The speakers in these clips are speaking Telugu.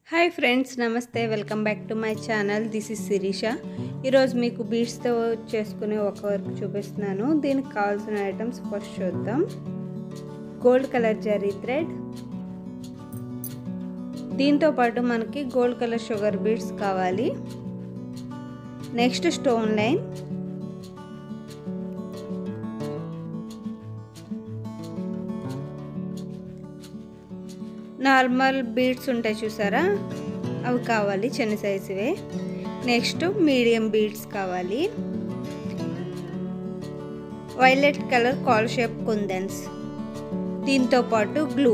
హాయ్ ఫ్రెండ్స్, నమస్తే. Welcome back to my channel. This is Shirisha. ఈరోజు మీకు బీడ్స్తో చేసుకునే ఒక వర్క్ చూపిస్తున్నాను. దీనికి కావాల్సిన ఐటమ్స్ ఫస్ట్ చూద్దాం. గోల్డ్ కలర్ జరీ థ్రెడ్, దీంతో పాటు మనకి గోల్డ్ కలర్ షుగర్ బీడ్స్ కావాలి. Next stone line, normal beads ఉంటాయి చూసారా, అవి కావాలి, చిన్న సైజువే. నెక్స్ట్ మీడియం బీడ్స్ కావాలి. వైలెట్ కలర్ కాల్ షేప్ కుందన్స్, దీంతో పాటు గ్లూ.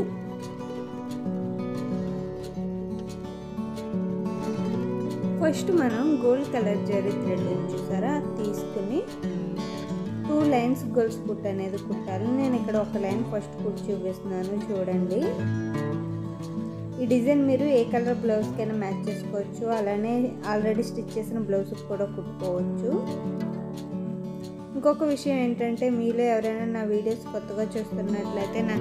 ఫస్ట్ మనం గోల్డ్ కలర్ జరీ థ్రెడ్ చూసారా, అది తీసుకుని 2 లైన్స్ గొలుసు కుట్టు అనేది కుట్టాలి. నేను ఇక్కడ ఒక లైన్ ఫస్ట్ కుట్టి చూపిస్తున్నాను, చూడండి. ఈ డిజైన్ మీరు ఏ కలర్ బ్లౌజ్కైనా మ్యాచ్ చేసుకోవచ్చు, అలానే ఆల్రెడీ స్టిచ్ చేసిన బ్లౌజ్కి కూడా కుట్టుకోవచ్చు. ఇంకొక విషయం ఏంటంటే, మీలో ఎవరైనా నా వీడియోస్ కొత్తగా చూస్తున్నట్లయితే నా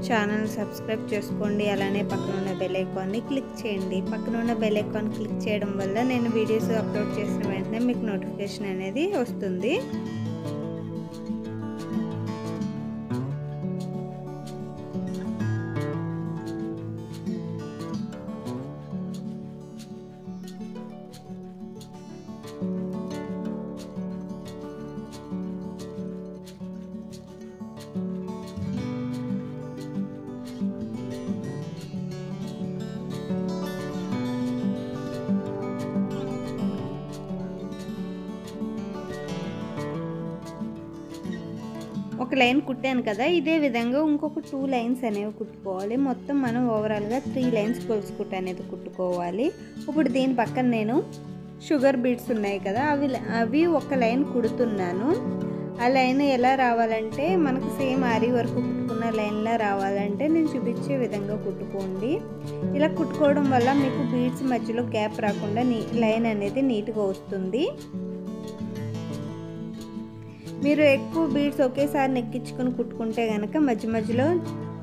ఛానల్ సబ్స్క్రైబ్ చేసుకోండి. అలానే పక్కన ఉన్న బెల్ ఐకాన్ని క్లిక్ చేయండి. పక్కన ఉన్న బెల్ ఐకాన్ క్లిక్ చేయడం వల్ల నేను వీడియోస్ అప్లోడ్ చేసిన వెంటనే మీకు నోటిఫికేషన్ అనేది వస్తుంది. ఒక లైన్ కుట్టాను కదా, ఇదే విధంగా ఇంకొక 2 లైన్స్ అనేవి కుట్టుకోవాలి. మొత్తం మనం ఓవరాల్గా 3 లైన్స్ గొలుసు కుట్టు అనేది కుట్టుకోవాలి. ఇప్పుడు దీని పక్కన నేను షుగర్ బీడ్స్ ఉన్నాయి కదా, అవి ఒక లైన్ కుడుతున్నాను. ఆ లైన్ ఎలా రావాలంటే, మనకు సేమ్ ఆరి వరకు కుట్టుకున్న లైన్లా రావాలంటే నేను చూపించే విధంగా కుట్టుకోండి. ఇలా కుట్టుకోవడం వల్ల మీకు బీడ్స్ మధ్యలో గ్యాప్ రాకుండా లైన్ అనేది నీట్గా వస్తుంది. మీరు ఎక్కువ బీడ్స్ ఒకేసారి నెక్కించుకొని కుట్టుకుంటే కనుక మధ్య మధ్యలో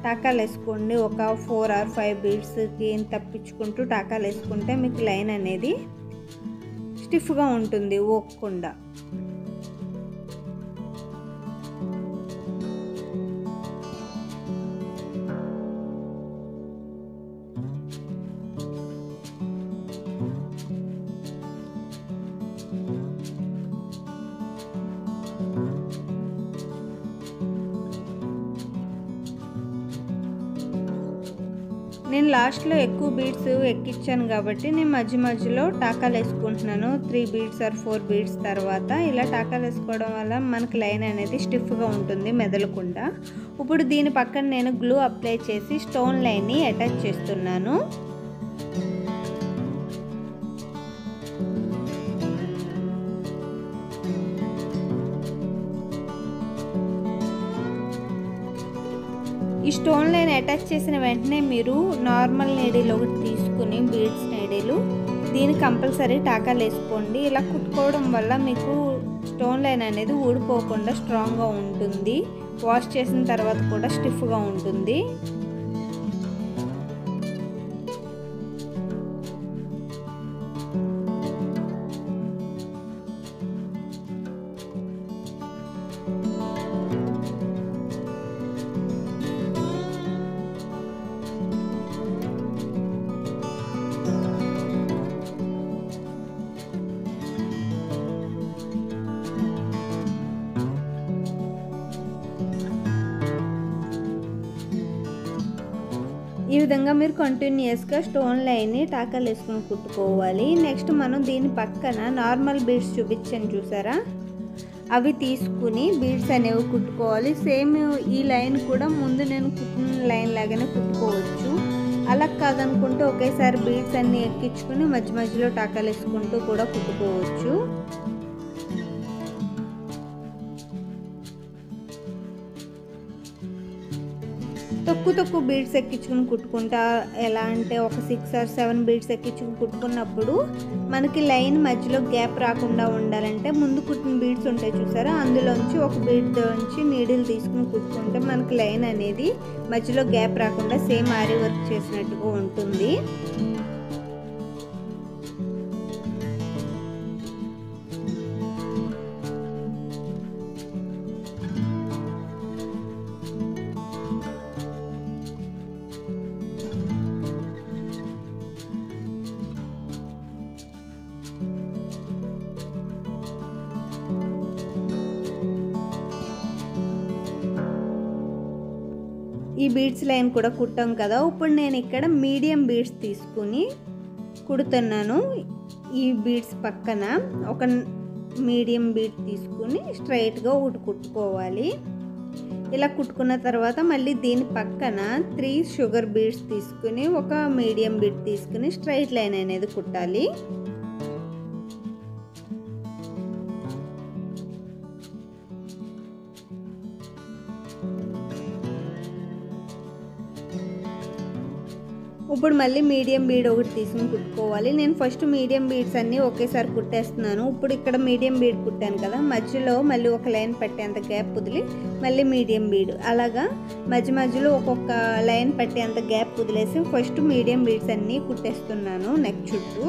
టాకాలు వేసుకోండి. ఒక 4 or 5 బీడ్స్కి తప్పించుకుంటూ టాకాలు వేసుకుంటే మీకు లైన్ అనేది స్టిఫ్గా ఉంటుంది, ఓకుండా. నేను లాస్ట్లో ఎక్కువ బీడ్స్ ఎక్కించాను కాబట్టి నేను మధ్య మధ్యలో టాకాలు వేసుకుంటున్నాను. 3 బీడ్స్ or 4 బీడ్స్ తర్వాత ఇలా టాకాలు వేసుకోవడం వల్ల మనకి లైన్ అనేది స్టిఫ్గా ఉంటుంది, మెదలకుండా. ఇప్పుడు దీని పక్కన నేను గ్లూ అప్లై చేసి స్టోన్ లైన్ని అటాచ్ చేస్తున్నాను. ఈ స్టోన్ లైన్ అటాచ్ చేసిన వెంటనే మీరు నార్మల్ నీడిల్ ఒకటి తీసుకుని, బీడ్స్ నీడిలు, దీన్ని కంపల్సరీ టాకాలు వేసుకోండి. ఇలా కుట్టుకోవడం వల్ల మీకు స్టోన్ లైన్ అనేది ఊడిపోకుండా స్ట్రాంగ్గా ఉంటుంది. వాష్ చేసిన తర్వాత కూడా స్టిఫ్గా ఉంటుంది. ఈ విధంగా మీరు కంటిన్యూస్గా స్టోన్ లైన్ని టాకాలు వేసుకొని కుట్టుకోవాలి. నెక్స్ట్ మనం దీని పక్కన నార్మల్ బీడ్స్ చూపించాను చూసారా, అవి తీసుకుని బీడ్స్ అనేవి కుట్టుకోవాలి. సేమ్ ఈ లైన్ కూడా ముందు నేను కుట్టిన లైన్ లాగానే కుట్టుకోవచ్చు. అలా కాదనుకుంటే ఒకేసారి బీడ్స్ అన్నీ ఎక్కించుకుని మధ్య మధ్యలో టాకాలు వేసుకుంటూ కూడా కుట్టుకోవచ్చు. తక్కువ బీడ్స్ ఎక్కించుకుని కుట్టుకుంటా. ఎలా అంటే ఒక 6 or 7 బీడ్స్ ఎక్కించుకుని కుట్టుకున్నప్పుడు మనకి లైన్ మధ్యలో గ్యాప్ రాకుండా ఉండాలంటే ముందు కుట్టిన బీడ్స్ ఉంటాయి చూసారా, అందులోంచి ఒక బీడ్లోంచి నీడిల్ తీసుకుని కుట్టుకుంటే మనకి లైన్ అనేది మధ్యలో గ్యాప్ రాకుండా సేమ్ ఆరి వర్క్ చేసినట్టుగా ఉంటుంది. బీడ్స్ లైన్ కూడా కుట్టాం కదా. ఇప్పుడు నేను ఇక్కడ మీడియం బీడ్స్ తీసుకుని కుడుతున్నాను. ఈ బీడ్స్ పక్కన ఒక మీడియం బీడ్ తీసుకుని స్ట్రైట్గా ఒకటి కుట్టుకోవాలి. ఇలా కుట్టుకున్న తర్వాత మళ్ళీ దీని పక్కన 3 షుగర్ బీడ్స్ తీసుకుని ఒక మీడియం బీడ్ తీసుకుని స్ట్రైట్ లైన్ అనేది కుట్టాలి. ఇప్పుడు మళ్ళీ మీడియం బీడ్ ఒకటి తీసుకుని కుట్టుకోవాలి. నేను ఫస్ట్ మీడియం బీడ్స్ అన్నీ ఒకేసారి కుట్టేస్తున్నాను. ఇప్పుడు ఇక్కడ మీడియం బీడ్ కుట్టాను కదా, మధ్యలో మళ్ళీ ఒక లైన్ పట్టేంత గ్యాప్ వదిలి మళ్ళీ మీడియం బీడ్, అలాగా మధ్య మధ్యలో ఒక్కొక్క లైన్ పట్టేంత గ్యాప్ వదిలేసి ఫస్ట్ మీడియం బీడ్స్ అన్నీ కుట్టేస్తున్నాను నెక్ చుట్టూ.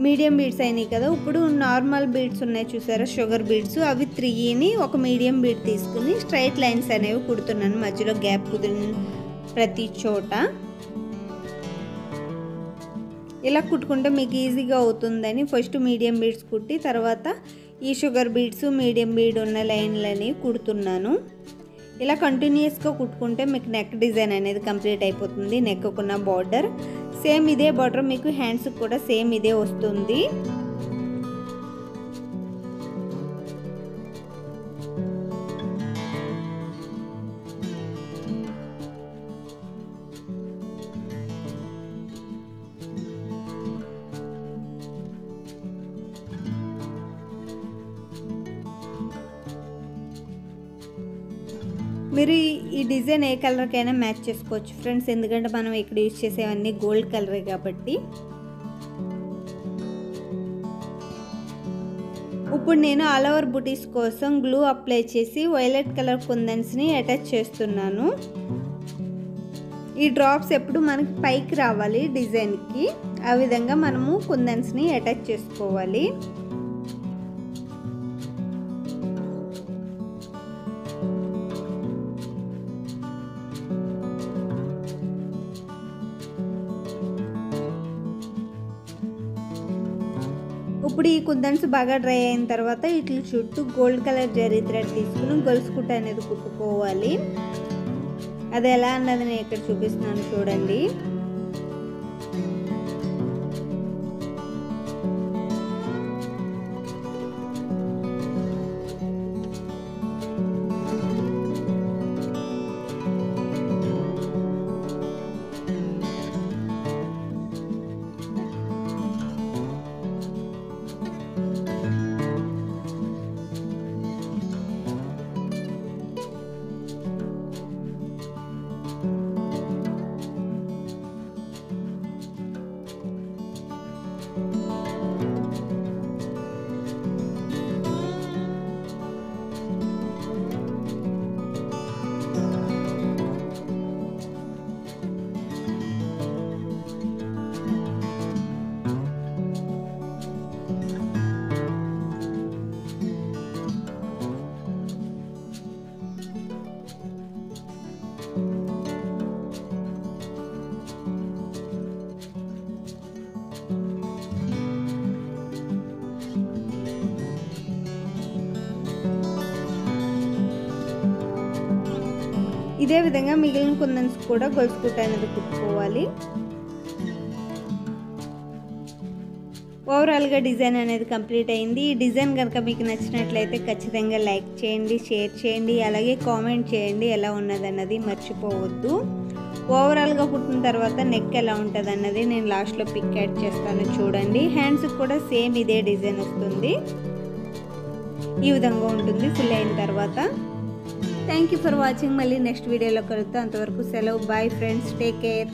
మీడియం బీడ్స్ అయినాయి కదా. ఇప్పుడు నార్మల్ బీడ్స్ ఉన్నాయి చూసారా, షుగర్ బీడ్స్, అవి 3ని ఒక మీడియం బీడ్ తీసుకుని స్ట్రైట్ లైన్స్ అనేవి కుడుతున్నాను మధ్యలో గ్యాప్ కుదిరిన ప్రతి చోట. ఇలా కుట్టుకుంటే మీకు ఈజీగా అవుతుందని ఫస్ట్ మీడియం బీడ్స్ కుట్టి తర్వాత ఈ షుగర్ బీడ్స్ మీడియం బీడ్ ఉన్న లైన్లని కుడుతున్నాను. ఇలా కంటిన్యూస్గా కుట్టుకుంటే మీకు నెక్ డిజైన్ అనేది కంప్లీట్ అయిపోతుంది. నెక్కున్న బార్డర్ సేమ్ ఇదే బార్డర్ మీకు హ్యాండ్స్కి కూడా సేమ్ ఇదే వస్తుంది. మీరు ఈ డిజైన్ ఏ కలర్కైనా మ్యాచ్ చేసుకోవచ్చు ఫ్రెండ్స్, ఎందుకంటే మనం ఇక్కడ యూజ్ చేసేవన్నీ గోల్డ్ కలరే కాబట్టి. ఇప్పుడు నేను ఆల్ ఓవర్ బుటీస్ కోసం గ్లూ అప్లై చేసి వైలెట్ కలర్ కుందన్స్ని అటాచ్ చేస్తున్నాను. ఈ డ్రాప్స్ ఎప్పుడు మనకి పైకి రావాలి డిజైన్కి, ఆ విధంగా మనము కుందన్స్ని అటాచ్ చేసుకోవాలి. ఇప్పుడు ఈ కుందన్స్ బాగా డ్రై అయిన తర్వాత ఇట్ల చుట్టూ గోల్డ్ కలర్ జరీ థ్రెడ్ తీసుకుని గొలుసు కుట్ట అనేది కుట్టుకోవాలి. అది ఎలా అన్నది నేను ఇక్కడ చూపిస్తున్నాను చూడండి. ఇదే విధంగా మిగిలిన కుందన్స్ కూడా గొలుసు కుట్ట అనేది కుట్టుకోవాలి. ఓవరాల్గా డిజైన్ అనేది కంప్లీట్ అయింది. ఈ డిజైన్ కనుక మీకు నచ్చినట్లయితే ఖచ్చితంగా లైక్ చేయండి, షేర్ చేయండి, అలాగే కామెంట్ చేయండి ఎలా ఉన్నదన్నది మర్చిపోవద్దు. ఓవరాల్గా కుట్టిన తర్వాత నెక్ ఎలా ఉంటుంది అన్నది నేను లాస్ట్లో పిక్ యాడ్ చేస్తాను చూడండి. హ్యాండ్స్కి కూడా సేమ్ ఇదే డిజైన్ వస్తుంది, ఈ విధంగా ఉంటుంది ఫిల్ అయిన తర్వాత. Thank you for watching. మళ్ళీ నెక్స్ట్ వీడియోలో కలుద్దాం. అంతవరకు సెలవు. Bye friends, take care.